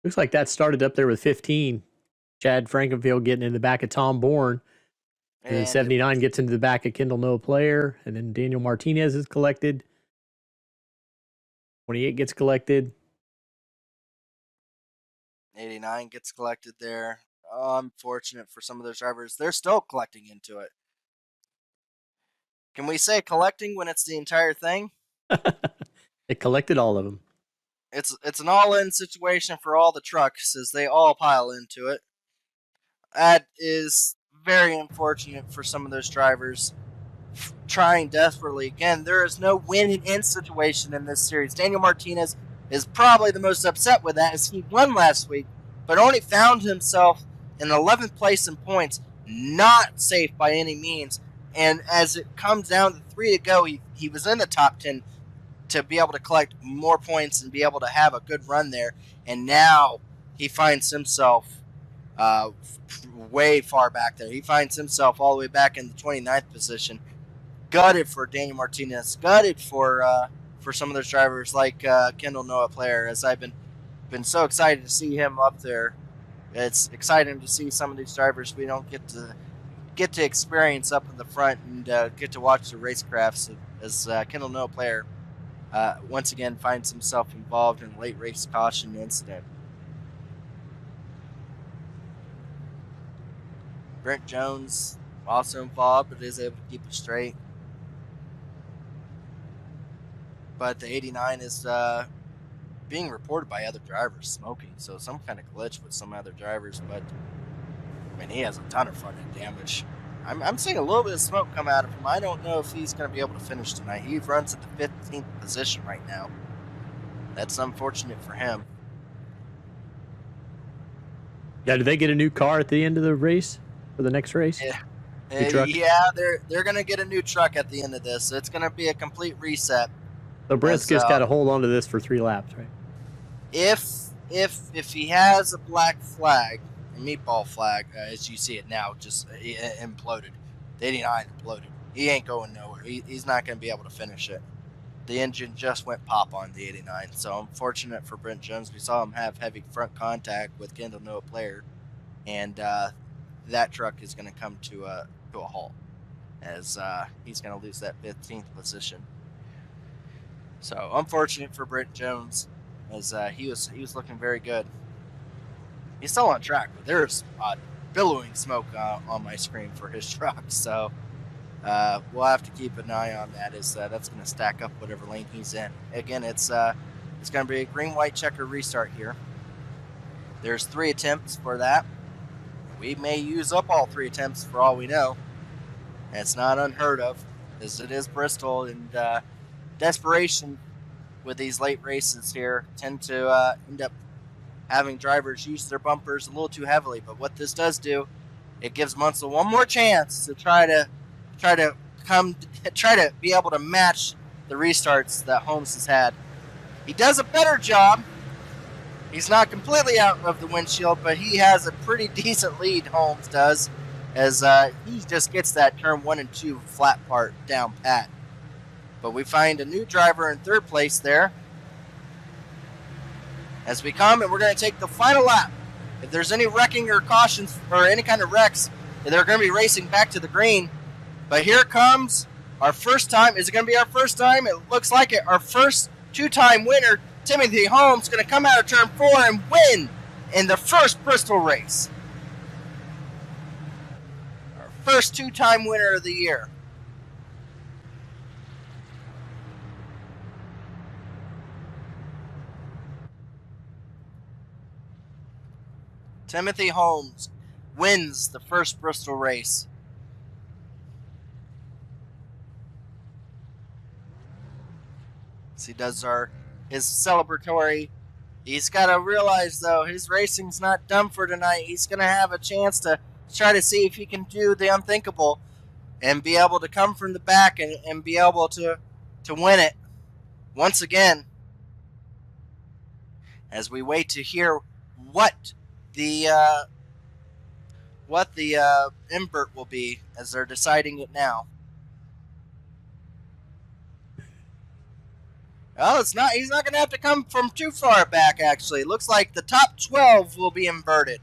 Speaker 3: Looks like that started up there with 15. Chad Frankenfield getting in the back of Tom Bourne. And then 79 gets into the back of Kendall Noah player. And then Daniel Martinez is collected. 28 gets collected.
Speaker 1: 89 gets collected there. Unfortunate for some of those drivers. They're still collecting into it. Can we say collecting when it's the entire thing?
Speaker 3: It collected all of them.
Speaker 1: It's an all-in situation for all the trucks as they all pile into it. That is very unfortunate for some of those drivers trying desperately. Again, there is no win-in situation in this series. Daniel Martinez is probably the most upset with that as he won last week, but only found himself in 11th place in points, not safe by any means. And as it comes down to 3 to go, he was in the top 10 to be able to collect more points and be able to have a good run there. And now he finds himself way far back there. He finds himself all the way back in the 29th position. Gutted for Daniel Martinez. Gutted for some of those drivers like Kendall Noah player, as I've been so excited to see him up there. It's exciting to see some of these drivers we don't get to experience up in the front and get to watch the racecrafts as Kendall Noah player once again finds himself involved in a late race caution incident. Brent Jones also involved, but is able to keep it straight. But the 89 is being reported by other drivers smoking, so some kind of glitch with some other drivers, but I mean, he has a ton of front-end damage. I'm seeing a little bit of smoke come out of him. I don't know if he's going to be able to finish tonight. He runs at the 15th position right now. That's unfortunate for him.
Speaker 3: Yeah, did they get a new car at the end of the race for the next race?
Speaker 1: Yeah,
Speaker 3: yeah,
Speaker 1: they're going to get a new truck at the end of this. It's going to be a complete reset.
Speaker 3: So Brent's just got to hold on to this for 3 laps, right?
Speaker 1: If he has a black flag, a meatball flag, as you see it now, just imploded. The 89 imploded. He ain't going nowhere. He's not going to be able to finish it. The engine just went pop on the 89. So unfortunate for Brent Jones. We saw him have heavy front contact with Kendall Noah player, and that truck is going to come to a halt as he's going to lose that 15th position. So unfortunate for Brent Jones, as he was looking very good. He's still on track, but there's billowing smoke on my screen for his truck. So we'll have to keep an eye on that. As that's going to stack up whatever lane he's in. Again, it's going to be a green-white checker restart here. There's 3 attempts for that. We may use up all 3 attempts for all we know. It's not unheard of, as it is Bristol, and desperation with these late races here tend to end up having drivers use their bumpers a little too heavily. But what this does do It gives Munsell one more chance to try to be able to match the restarts that Holmes has had. He does a better job. He's not completely out of the windshield, but he has a pretty decent lead, Holmes does, as he just gets that turn 1 and 2 flat part down pat. But we find a new driver in third place there. As we come, and we're going to take the final lap. If there's any wrecking or cautions or any kind of wrecks, they're going to be racing back to the green. But here comes our first time. Is it going to be our first time? It looks like it. Our first two-time winner, Timothy Holmes, going to come out of turn 4 and win in the first Bristol race. Our first two-time winner of the year. Timothy Holmes wins the first Bristol race. As he does his celebratory. He's got to realize, though, his racing's not done for tonight. He's going to have a chance to try to see if he can do the unthinkable and be able to come from the back and be able to win it once again. As we wait to hear what the invert will be, as they're deciding it now. Well, it's not. He's not going to have to come from too far back, actually. It looks like the top 12 will be inverted.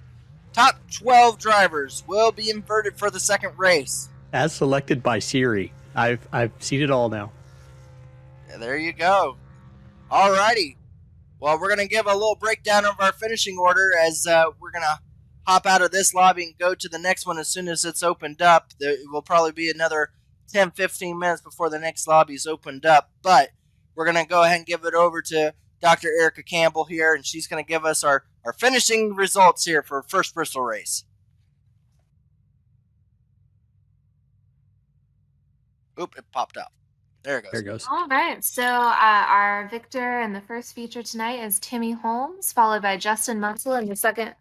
Speaker 1: Top 12 drivers will be inverted for the second race.
Speaker 3: As selected by Siri. I've seen it all now.
Speaker 1: Yeah, there you go. Alrighty. Well, we're going to give a little breakdown of our finishing order as we're going to hop out of this lobby and go to the next one as soon as it's opened up. It will probably be another 10-15 minutes before the next lobby is opened up, but we're going to go ahead and give it over to Dr. Erica Campbell here, and she's going to give us our finishing results here for first Bristol race. Oop, it popped out. There it goes.
Speaker 3: There it goes.
Speaker 2: All right, so our victor in the first feature tonight is Timmy Holmes, followed by Justin Munsell in the second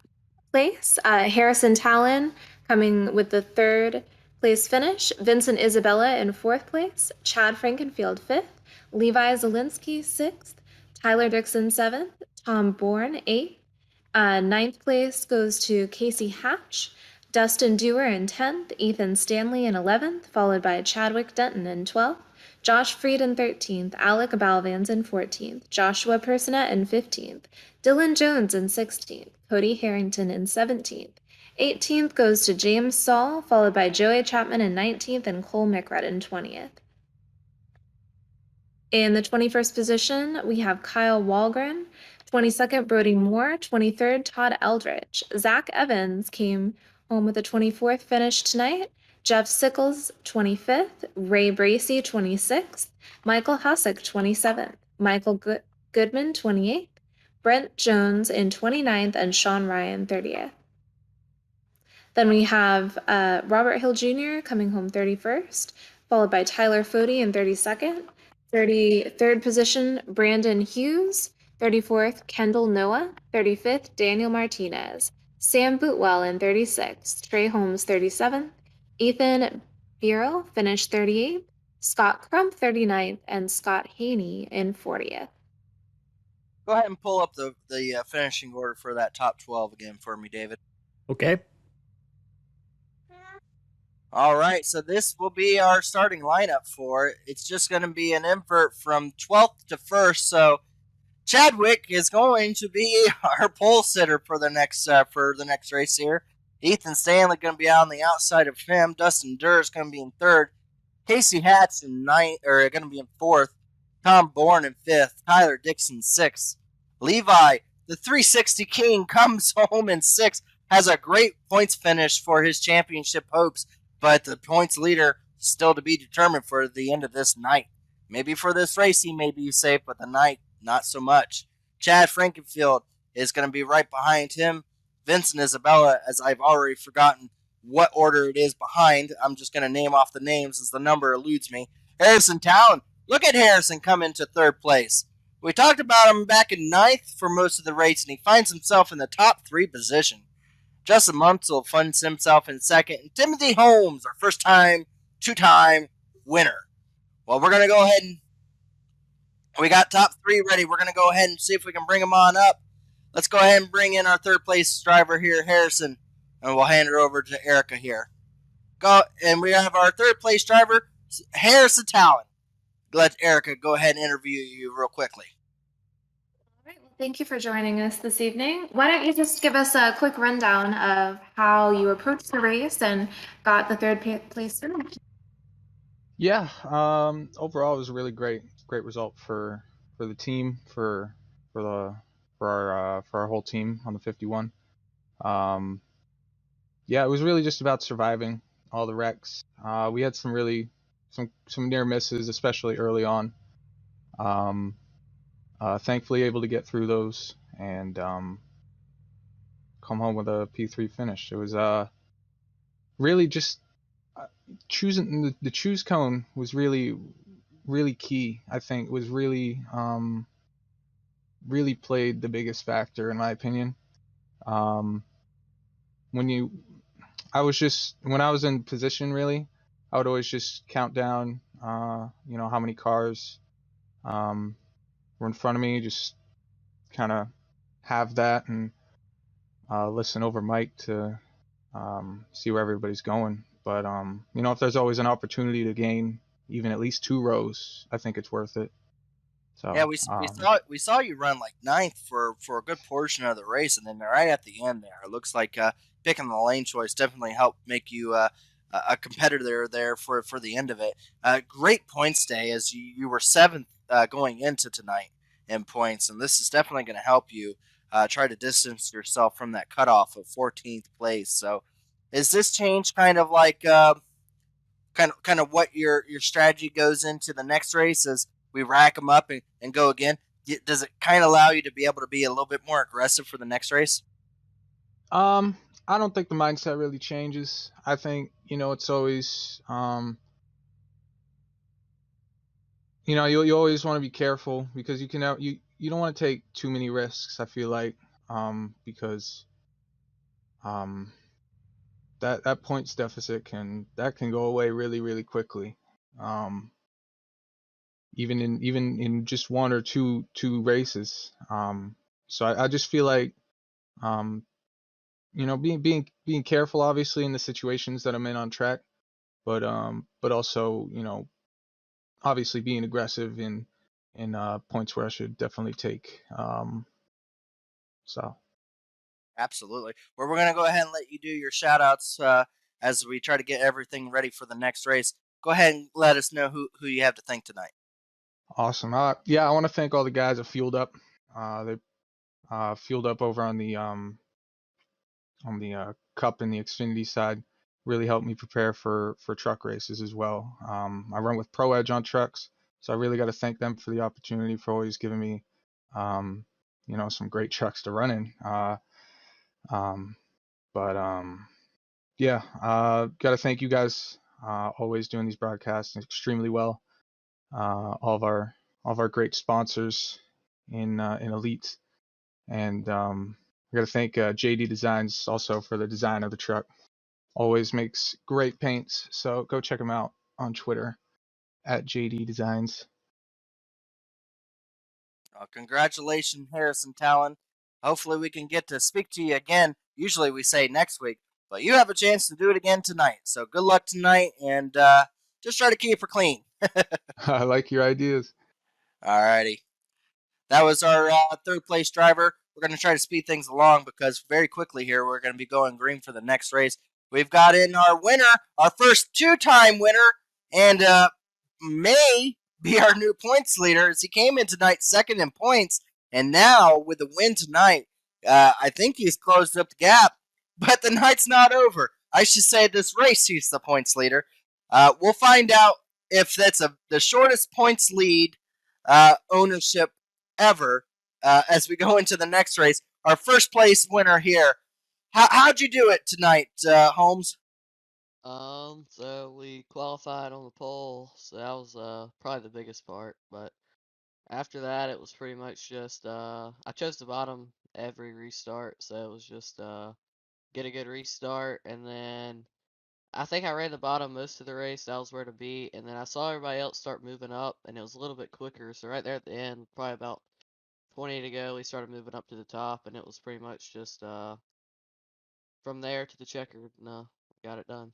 Speaker 2: place. Harrison Talon coming with the third place finish. Vincent Isabella in fourth place. Chad Frankenfield fifth. Levi Zielinski sixth. Tyler Dixon seventh. Tom Bourne eighth. Ninth place goes to Casey Hatch. Dustin Dewar in 10th. Ethan Stanley in 11th, followed by Chadwick Denton in 12th. Josh Freed in 13th, Alec Balvans in 14th, Joshua Personette in 15th, Dylan Jones in 16th, Cody Harrington in 17th. 18th goes to James Saul, followed by Joey Chapman in 19th and Cole McRed in 20th. In the 21st position, we have Kyle Walgren, 22nd Brody Moore, 23rd Todd Eldridge. Zach Evans came home with a 24th finish tonight. Jeff Sickles, 25th. Ray Bracey, 26th. Michael Hussick, 27th. Michael Goodman, 28th. Brent Jones in 29th, and Sean Ryan, 30th. Then we have Robert Hill Jr. coming home 31st, followed by Tyler Fody in 32nd. 33rd position, Brandon Hughes. 34th, Kendall Noah. 35th, Daniel Martinez. Sam Bootwell in 36th. Trey Holmes, 37th. Ethan Bureau finished 38th, Scott Crump 39th, and Scott Haney in 40th.
Speaker 1: Go ahead and pull up the finishing order for that top 12 again for me, David.
Speaker 3: Okay.
Speaker 1: All right, so this will be our starting lineup for it. It's just going to be an invert from 12th to 1st, so Chadwick is going to be our pole sitter for the next race here. Ethan Stanley going to be out on the outside of him. Dustin Durr is going to be in 3rd. Casey Hatch going to be in 4th. Tom Bourne in 5th. Tyler Dixon 6th. Levi, the 360 King, comes home in 6th. Has a great points finish for his championship hopes, but the points leader still to be determined for the end of this night. Maybe for this race he may be safe, but the night, not so much. Chad Frankenfield is going to be right behind him. Vincent Isabella, as I've already forgotten what order it is behind. I'm just going to name off the names as the number eludes me. Harrison Talon. Look at Harrison come into 3rd place. We talked about him back in 9th for most of the race, and he finds himself in the top 3 position. Justin Munsell finds himself in second. And Timothy Holmes, our first time, two-time winner. Well, we're going to go ahead and we got top three ready. We're going to go ahead and see if we can bring them on up. Let's go ahead and bring in our third place driver here, Harrison, and we'll hand it over to Erica here. Go, and we have our third place driver, Harrison Talon. Let Erica go ahead and interview you real quickly.
Speaker 2: All right, well, thank you for joining us this evening. Why don't you just give us a quick rundown of how you approached the race and got the third place finish?
Speaker 4: Yeah, overall it was a really great result for the team, for the for our whole team on the 51. Yeah, it was really just about surviving all the wrecks. We had some near misses, especially early on. Um, Thankfully able to get through those and come home with a P3 finish. It was really just choosing the choose cone was really key. I think it was really played the biggest factor in my opinion. Um, when you, I was just when I was in position really, I would always just count down, how many cars were in front of me, just kind of have that and listen over mic to see where everybody's going. But if there's always an opportunity to gain even at least 2 rows, I think it's worth it.
Speaker 1: Yeah,
Speaker 4: So
Speaker 1: we saw you run like ninth for a good portion of the race, and then right at the end there, it looks like picking the lane choice definitely helped make you a competitor there for the end of it. Great points day as you were seventh going into tonight in points, and this is definitely going to help you try to distance yourself from that cutoff of 14th place. So, is this change kind of like kind of what your strategy goes into the next race as we rack them up and go again? Does it kind of allow you to be able to be a little bit more aggressive for the next race?
Speaker 4: um, I don't think the mindset really changes. I think it's always you always want to be careful because you don't want to take too many risks. I feel like because um that points deficit can go away really quickly. Um, even in just one or two races. So I just feel like um, being careful, obviously, in the situations that I'm in on track, but also obviously being aggressive in points where I should definitely take. So
Speaker 1: Absolutely. Well, we're going to go ahead and let you do your shout outs as we try to get everything ready for the next race. Go ahead and let us know who you have to thank tonight.
Speaker 4: awesome. Yeah, I want to thank all the guys that fueled up. They fueled up over on the Cup and the Xfinity side. Really helped me prepare for truck races as well. I run with Pro Edge on trucks, so I really got to thank them for the opportunity, for always giving me, some great trucks to run in. Um, but yeah, got to thank you guys. Always doing these broadcasts extremely well. All of our great sponsors in Elite, and we got to thank JD Designs also for the design of the truck. Always makes great paints, so go check him out on Twitter at JD Designs.
Speaker 1: Congratulations, Harrison Talon. Hopefully, we can get to speak to you again. Usually, we say next week, but you have a chance to do it again tonight. So, good luck tonight, and just try to keep her clean.
Speaker 4: I like your ideas.
Speaker 1: Alrighty. That was our third place driver. We're going to try to speed things along because very quickly here we're going to be going green for the next race. We've got in our winner, our first two-time winner, and may be our new points leader as he came in tonight second in points, and now with the win tonight, I think he's closed up the gap. But the night's not over. I should say this race he's the points leader. We'll find out if that's the shortest points lead ownership ever as we go into the next race. Our first place winner here. How'd you do it tonight, Holmes?
Speaker 5: So we qualified on the pole, so that was probably the biggest part. But after that, it was pretty much just I chose the bottom every restart, so it was just get a good restart, and then I think I ran the bottom most of the race. That was where to be, and then I saw everybody else start moving up, and it was a little bit quicker. So right there at the end, probably about 20 to go, we started moving up to the top, and it was pretty much just from there to the checkered. No, got it done.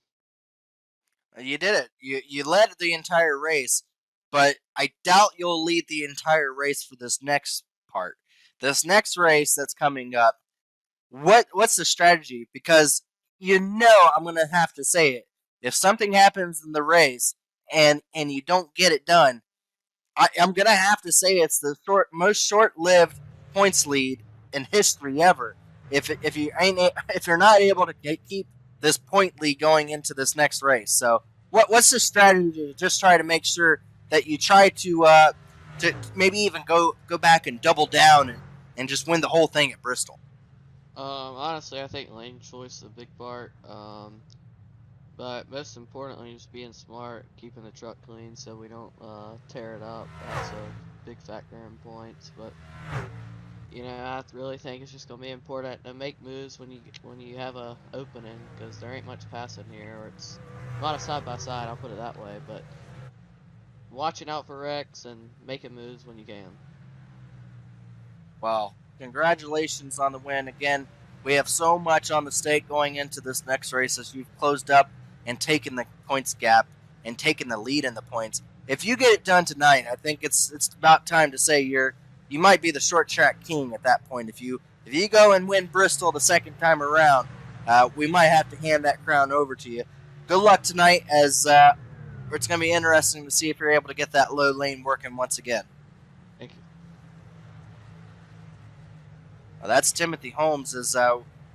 Speaker 1: You did it. You led the entire race, but I doubt you'll lead the entire race for this next part. This next race that's coming up, what's the strategy? Because I'm gonna have to say it. If something happens in the race and you don't get it done, I'm gonna have to say it's the most short-lived points lead in history ever. If you're not able to keep this point lead going into this next race, so what's the strategy to just try to make sure that you try to maybe even go back and double down and just win the whole thing at Bristol?
Speaker 5: Honestly, I think lane choice is a big part. But most importantly, just being smart, keeping the truck clean so we don't tear it up. That's a big factor in points. But I really think it's just gonna be important to make moves when you have a opening, because there ain't much passing here, or it's a lot of side by side. I'll put it that way. But watching out for wrecks and making moves when you can.
Speaker 1: Well, congratulations on the win. Again, we have so much on the stake going into this next race as you've closed up and taken the points gap and taken the lead in the points. If you get it done tonight, I think it's about time to say you might be the short track king at that point. If you go and win Bristol the second time around, we might have to hand that crown over to you. Good luck tonight, as it's going to be interesting to see if you're able to get that low lane working once again.
Speaker 5: Thank you.
Speaker 1: That's Timothy Holmes. As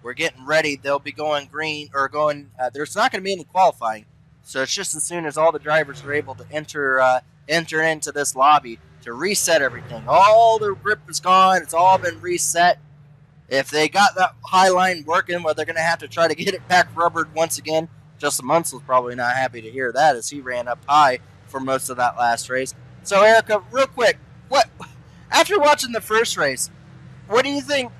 Speaker 1: we're getting ready, they'll be going green or going. There's not going to be any qualifying, so it's just as soon as all the drivers are able to enter into this lobby to reset everything. All the grip is gone. It's all been reset. If they got that high line working, well, they're going to have to try to get it back rubbered once again. Justin Munsel's probably not happy to hear that, as he ran up high for most of that last race. So, Erica, real quick, after watching the first race, what do you think?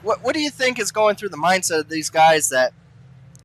Speaker 1: What do you think is going through the mindset of these guys that